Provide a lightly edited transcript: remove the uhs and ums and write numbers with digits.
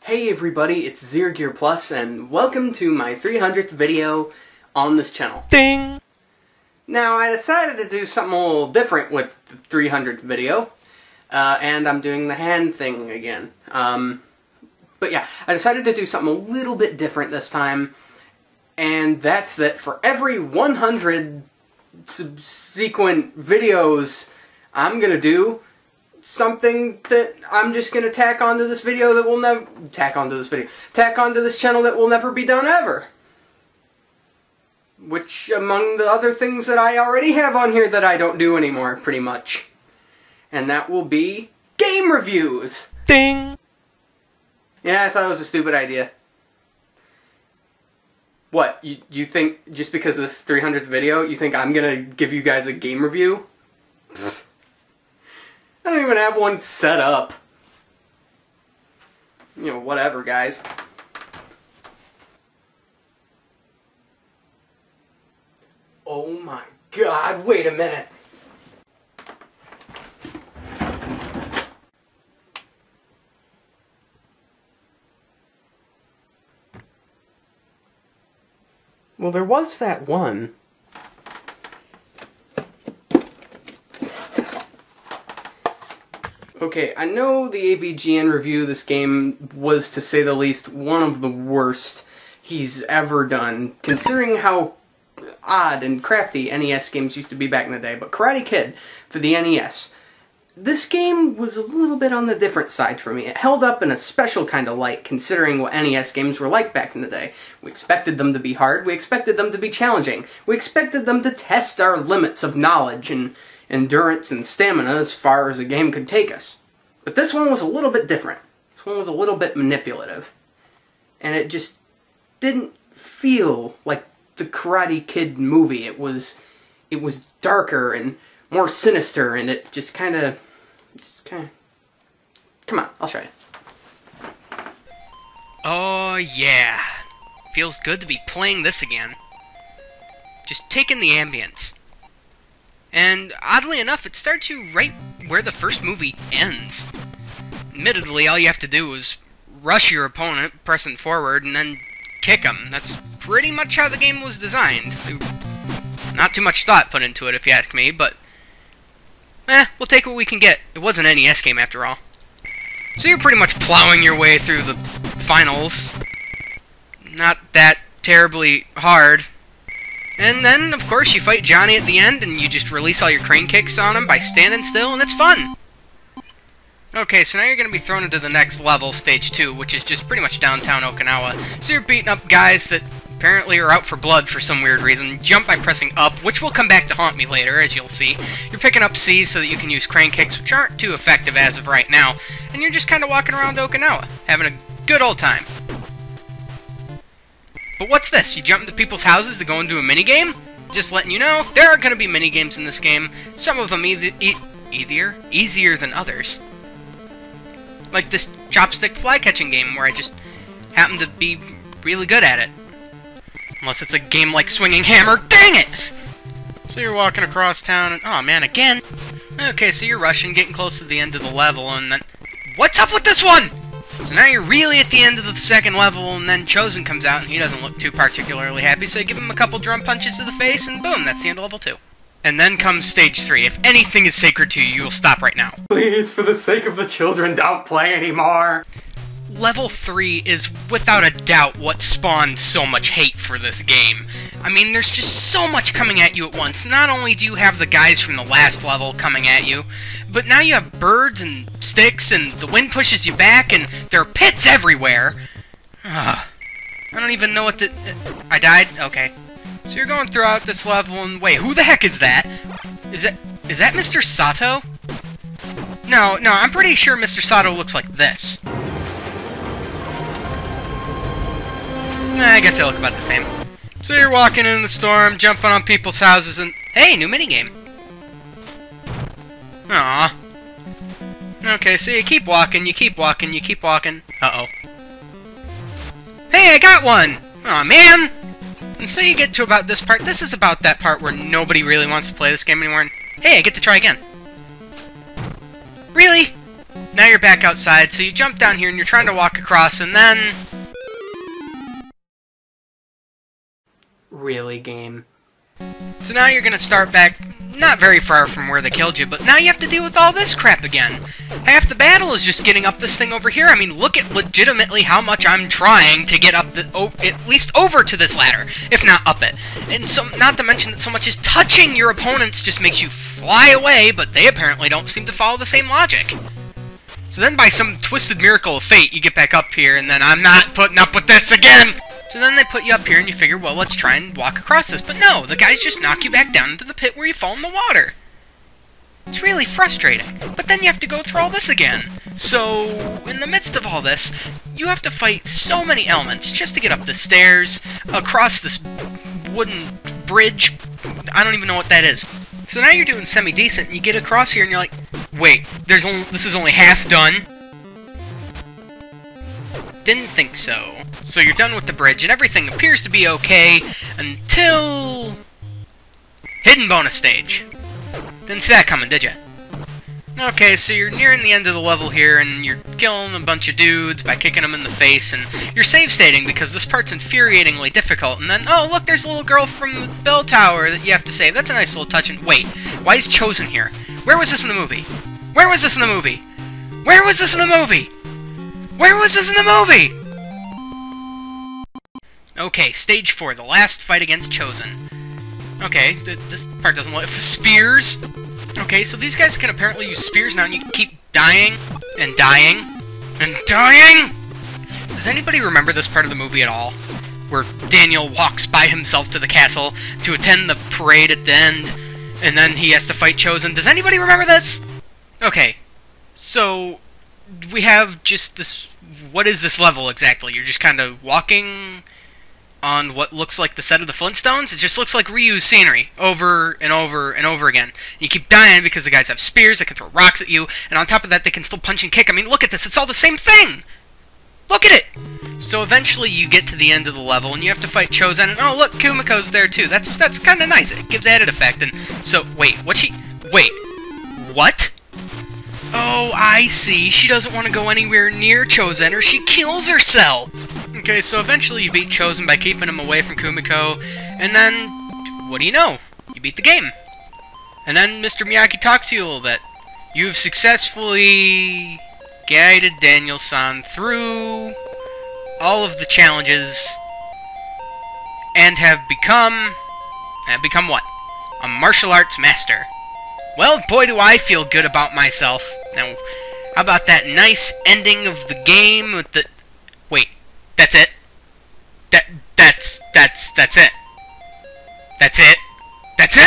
Hey everybody, it's Zergear Plus, and welcome to my 300th video on this channel. Ding! Now, I decided to do something a little different with the 300th video, and I'm doing the hand thing again. But yeah, I decided to do something a little bit different this time, and that's that for every 100 subsequent videos, I'm gonna do something that I'm just gonna tack onto this video that will never tack onto this channel that will never be done ever. Which, among the other things that I already have on here that I don't do anymore, pretty much. And that will be game reviews. Ding! Yeah, I thought it was a stupid idea. What, you think just because of this 300th video, you think I'm gonna give you guys a game review? I don't even have one set up. You know, whatever, guys. Oh my god, wait a minute. Well, there was that one. Okay, I know the AVGN review of this game was, to say the least, one of the worst he's ever done, considering how odd and crafty NES games used to be back in the day. But Karate Kid for the NES, this game was a little bit on the different side for me. It held up in a special kind of light, considering what NES games were like back in the day. We expected them to be hard, we expected them to be challenging, we expected them to test our limits of knowledge and endurance and stamina as far as a game could take us. But this one was a little bit different. This one was a little bit manipulative. And it just didn't feel like the Karate Kid movie. It was darker and more sinister, and it just kind of... Come on, I'll show you. Oh yeah. Feels good to be playing this again. Just take in the ambience. And oddly enough, it starts you right where the first movie ends. Admittedly, all you have to do is rush your opponent, pressing forward, and then kick him. That's pretty much how the game was designed. Not too much thought put into it, if you ask me, but we'll take what we can get. It was an NES game, after all. So you're pretty much plowing your way through the finals. Not that terribly hard. And then, of course, you fight Johnny at the end, and you just release all your crane kicks on him by standing still, and it's fun! Okay, so now you're going to be thrown into the next level, Stage 2, which is just pretty much downtown Okinawa. So you're beating up guys that apparently are out for blood for some weird reason. Jump by pressing up, which will come back to haunt me later, as you'll see. You're picking up C's so that you can use crane kicks, which aren't too effective as of right now. And you're just kind of walking around Okinawa, having a good old time. But what's this? You jump into people's houses to go and do a minigame? Just letting you know, there are going to be minigames in this game. Some of them easier than others. Like this chopstick fly-catching game, where I just happen to be really good at it. Unless it's a game like Swinging Hammer. Dang it! So you're walking across town and... oh man, again? Okay, so you're rushing, getting close to the end of the level, and then... what's up with this one?! So now you're really at the end of the second level, and then Chosen comes out, and he doesn't look too particularly happy, so you give him a couple drum punches to the face, and boom, that's the end of level 2. And then comes Stage 3. If anything is sacred to you, you will stop right now. Please, for the sake of the children, don't play anymore! Level 3 is, without a doubt, what spawned so much hate for this game. I mean, there's just so much coming at you at once. Not only do you have the guys from the last level coming at you, but now you have birds and sticks, and the wind pushes you back, and there are pits everywhere. I don't even know what to... I died? Okay. So you're going throughout this level, and wait, who the heck is that? Is that Mr. Sato? No, I'm pretty sure Mr. Sato looks like this. I guess they look about the same. So you're walking in the storm, jumping on people's houses, and... hey, new minigame! Aww. Okay, so you keep walking, you keep walking, you keep walking. Uh-oh. Hey, I got one! Aw, man! And so you get to about this part. This is about that part where nobody really wants to play this game anymore. And, hey, I get to try again. Really? now you're back outside, so you jump down here and you're trying to walk across, and then... Really, game? So now you're gonna start back, not very far from where they killed you, but now you have to deal with all this crap again. Half the battle is just getting up this thing over here. I mean, look at legitimately how much I'm trying to get up at least over to this ladder, if not up it. And so, not to mention that so much as touching your opponents just makes you fly away, but they apparently don't seem to follow the same logic. So then by some twisted miracle of fate, you get back up here, and then I'm not putting up with this again! So then they put you up here and you figure, well, let's try and walk across this. But no, the guys just knock you back down into the pit where you fall in the water. It's really frustrating. But then you have to go through all this again. So, in the midst of all this, you have to fight so many elements just to get up the stairs, across this wooden bridge. I don't even know what that is. So now you're doing semi-decent, and you get across here and you're like, wait, this is only half done? Didn't think so. So you're done with the bridge, and everything appears to be okay until... Hidden bonus stage. Didn't see that coming, did you? Okay, so you're nearing the end of the level here, and you're killing a bunch of dudes by kicking them in the face, and you're save stating because this part's infuriatingly difficult, and then, oh, look, there's a little girl from the bell tower that you have to save. That's a nice little touch, and wait, why is Chosen here? Where was this in the movie? Where was this in the movie? Where was this in the movie? Where was this in the movie? Okay, stage 4, the last fight against Chosen. Okay, this part doesn't look... Spears? Okay, so these guys can apparently use spears now, and you keep dying, and dying, and dying! Does anybody remember this part of the movie at all? Where Daniel walks by himself to the castle to attend the parade at the end, and then he has to fight Chosen. Does anybody remember this? Okay, so... we have just this... what is this level exactly? You're just kind of walking... on what looks like the set of the Flintstones. It just looks like reused scenery over and over and over again. You keep dying because the guys have spears that can throw rocks at you, and on top of that they can still punch and kick. I mean, look at this, it's all the same thing! Look at it! So eventually you get to the end of the level, and you have to fight Chosen, and oh look, Kumiko's there too. That's kinda nice, it gives added effect, and so, wait, wait, what? Oh, I see, she doesn't want to go anywhere near Chosen or she kills herself! Okay, so eventually you beat Chosen by keeping him away from Kumiko, and then, what do you know? You beat the game. And then Mr. Miyagi talks to you a little bit. You've successfully guided Daniel-san through all of the challenges, and have become what? A martial arts master. Well, boy do I feel good about myself. Now, how about that nice ending of the game with the... Wait, that's it? That's it? That's it? That's it?